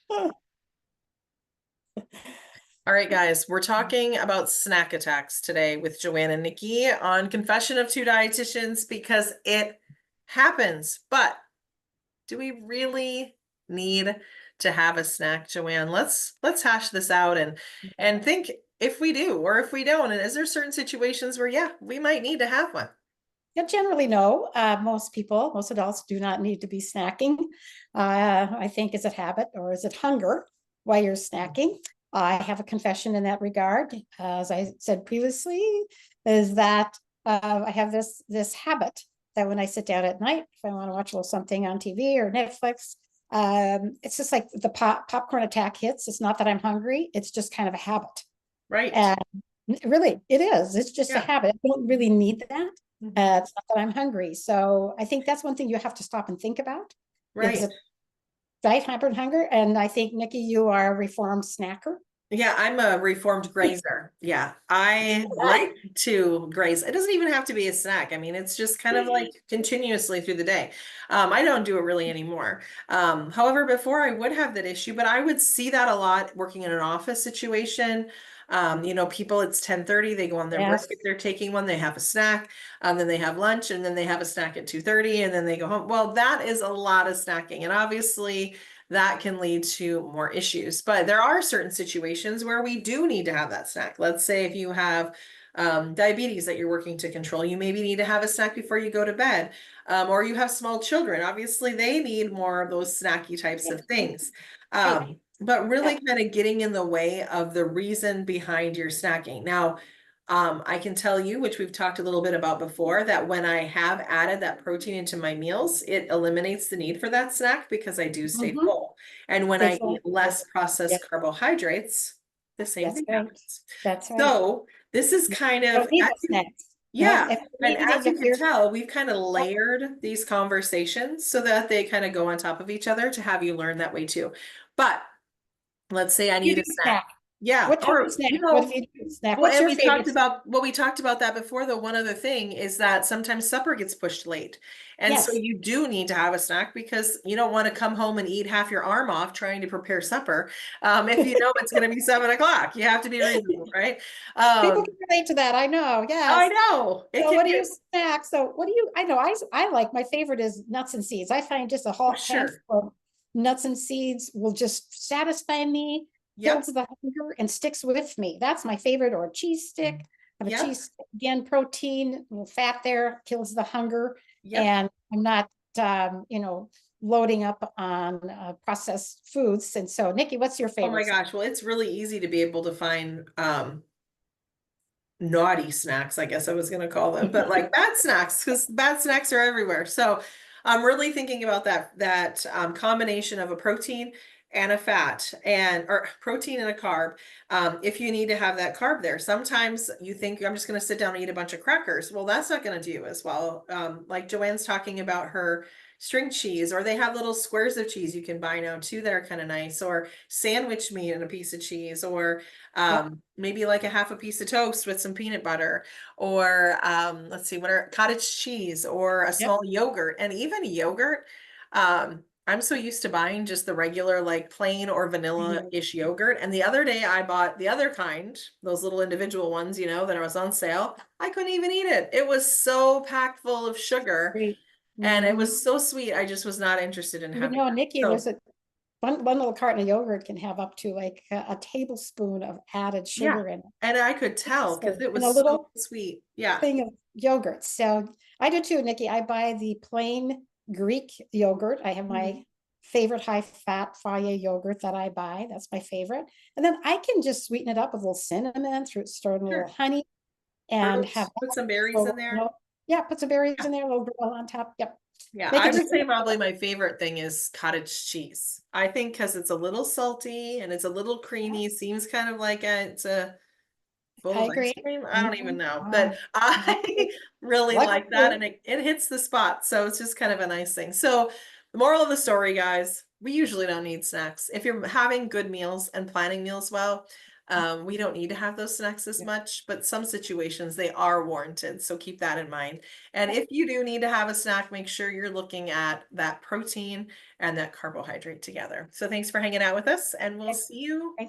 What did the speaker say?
All right, guys, we're talking about snack attacks today with Joanne and Nikki on Confession of Two Dietitians because it happens. But do we really need to have a snack, Joanne? Let's hash this out and think if we do or if we don't. And is there certain situations where, yeah, we might need to have one? Yeah, generally, no. Most adults do not need to be snacking. I think, is it habit or is it hunger while you're snacking? I have a confession in that regard. As I said previously, is that I have this habit that when I sit down at night, if I want to watch a little something on TV or Netflix, it's just like the popcorn attack hits. It's not that I'm hungry. It's just kind of a habit. Right. And really, it is. It's just a Yeah. habit. I don't really need that. Mhm. It's not that I'm hungry. So I think that's one thing you have to stop and think about. Right. Is it diet, hyper, and hunger? And I think, Nikki, you are a reformed snacker. Yeah, I'm a reformed grazer. Yeah, I like to graze. It doesn't even have to be a snack. I mean, it's just kind of like continuously through the day. I don't do it really anymore. However, before I would have that issue, but I would see that a lot working in an office situation. People, it's 10:30, they go on their break, Yes. if they're taking one, they have a snack, then they have lunch, and then they have a snack at 2:30, and then they go home. Well, that is a lot of snacking. And obviously, that can lead to more issues. But there are certain situations where we do need to have that snack. Let's say if you have diabetes that you're working to control, you maybe need to have a snack before you go to bed. Or you have small children. Obviously, they need more of those snacky types of things. But really kind of getting in the way of the reason behind your snacking. Now, I can tell you, which we've talked a little bit about before, that when I have added that protein into my meals, it eliminates the need for that snack because I do stay full. And when I eat less processed carbohydrates, the same thing happens. That's right. So this is kind of, Don't need the snacks. yeah. If And you as you can you're- tell, we've kind of layered these conversations so that they kind of go on top of each other to have you learn that way too. But let's say I you need do a snack. snack. Yeah. What type Or, of snack? What if you do snack? well, What's and your we favorite? talked about that before, though. One other thing is that sometimes supper gets pushed late. And so Yes. you do need to have a snack because you don't want to come home and eat half your arm off trying to prepare supper. If you know it's going to be 7 o'clock, you have to be reasonable, right? People can relate to that. I know. I Yes. know. It So can what do you get, snack? So what do you, I know, I like, my favorite is nuts and seeds. I find just a whole handful sure. of nuts and seeds will just satisfy me, Yep. kills the hunger and sticks with me. That's my favorite. Or a cheese stick. Have a Yep. cheese stick. Again, protein, fat there, kills the hunger. Yep. And I'm not, loading up on processed foods. And so, Nikki, what's your Oh favorite? my gosh. Well, it's really easy to be able to find naughty snacks, I guess I was going to call them, but like bad snacks, because bad snacks are everywhere. So I'm really thinking about that combination of a protein and a fat, and or protein and a carb. If you need to have that carb there, sometimes you think I'm just going to sit down and eat a bunch of crackers. Well, that's not going to do as well. Like Joanne's talking about her string cheese, or they have little squares of cheese you can buy now too that are kind of nice, or sandwich meat and a piece of cheese, or maybe like a half a piece of toast with some peanut butter, or let's see, what are cottage cheese, or a small yogurt. And even yogurt, I'm so used to buying just the regular, like plain or vanilla-ish yogurt. And the other day I bought the other kind, those little individual ones, that was on sale. I couldn't even eat it. It was so packed full of sugar. And it was so sweet. I just was not interested in having it. Nikki, So, there's one little carton of yogurt can have up to like a tablespoon of added sugar in it. And I could tell because it was a little so sweet. Yeah. thing of yogurt. So I do too, Nikki. I buy the plain Greek yogurt. I have my favorite high fat Fage yogurt that I buy. That's my favorite. And then I can just sweeten it up with a little cinnamon, store a little honey, and have put some berries in there. Yeah, put some berries in there, a little granola on top. Yep. Yeah, I would say probably my favorite thing is cottage cheese. I think because it's a little salty and it's a little creamy, seems kind of like it's a bowl of ice cream. I don't even know, but I really like that, and it hits the spot. So it's just kind of a nice thing. So the moral of the story, guys, we usually don't need snacks. If you're having good meals and planning meals well, We don't need to have those snacks as Yeah. much, but some situations they are warranted. So keep that in mind. And if you do need to have a snack, make sure you're looking at that protein and that carbohydrate together. So thanks for hanging out with us, and we'll see you Thanks. on